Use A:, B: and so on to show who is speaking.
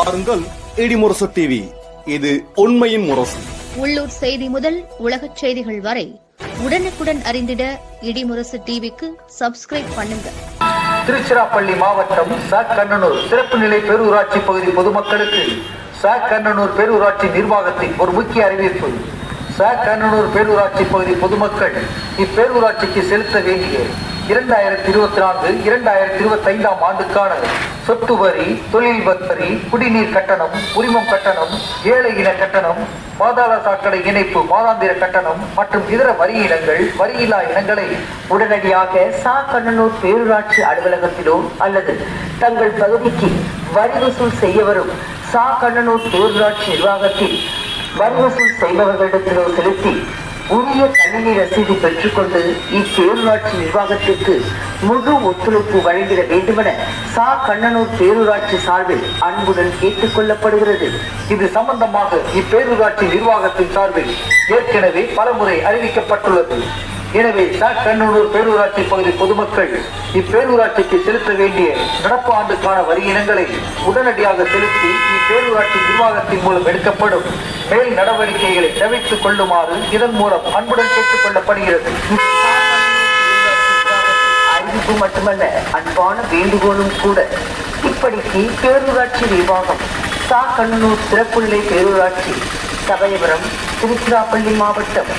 A: பாருங்கள் இடிமுரசு டிவி. இது உண்மையின் முரசு.
B: உள்ளூர் செய்தி முதல் உலகச் செய்திகள் வரை உடனுக்குடன் அறிந்திட இடிமுரசு டிவிக்கு சப்ஸ்கிரைப் பண்ணுங்க.
C: திருச்சிராப்பள்ளி மாவட்டம் சாக்கண்ணனூர் சிறப்பு நிலை பேரூராட்சி பகுதி பொதுமக்களுக்கு சாக்கண்ணனூர் பேரூராட்சி நிர்வாகத்தின் ஒரு முக்கிய அறிவிப்பு. சாக்கண்ணனூர் பேரூராட்சி பகுதி பொதுமக்கள் இப்பேரூராட்சிக்கு செலுத்த வேண்டிய 2024-2025 ஆண்டுக்கான சொத்து வரி, தொழில் வரி, குடிநீர் கட்டணம், உரிமம் கட்டணம், ஏழை இன கட்டணம், பாதாள சாக்கடை இணைப்பு மாதாந்திர கட்டணம் மற்றும் இதர வரி இனங்கள், வரியில்லா இனங்களை உடனடியாக சாக்கண்ணனூர் பேரூராட்சி அலுவலகத்திலோ அல்லது தங்கள் பகுதிக்கு வரி வசூல் செய்ய வரும் சாக்கண்ணனூர் பேரூராட்சி நிர்வாகத்தில் வரி வசூல் செய்பவர்களிடத்திலோ செலுத்தி உரிய கணினி ரசீது பெற்றுக்கொண்டு இப்பேரூராட்சி நிர்வாகத்திற்கு முழு ஒத்துழைப்பு வழங்கிட வேண்டுமென சாக்கண்ணனூர் பேரூராட்சி சார்பில் அன்புடன் கேட்டுக் கொள்ளப்படுகிறது. இது சம்பந்தமாக இப்பேரூராட்சி நிர்வாகத்தின் சார்பில் ஏற்கனவே பலமுறை அறிவிக்கப்பட்டுள்ளது. எனவே சாக்கண்ணனூர் பேரூராட்சி பகுதி பொதுமக்கள் இப்பேரூராட்சிக்கு செலுத்த வேண்டிய நடப்பு ஆண்டுக்கான வரி இனங்களை உடனடியாக செலுத்தி இப்பேரூராட்சி நிர்வாகத்தின் மூலம் எடுக்கப்படும் மேல் நடவடிக்கைகளை தவிர்த்துக் கொள்ளுமாறு இதன் மூலம் அன்புடன் கேட்டுக் கொள்ளப்படுகிறது. அறிவிப்பு மட்டுமல்ல, அன்பான வேண்டுகோளும் கூட. இப்படிக்கு பேரூராட்சி நிர்வாகம் சாக்கண்ணனூர் சிறப்பு நிலை பேரூராட்சி, சபையபுரம், திருச்சிராப்பள்ளி மாவட்டம்.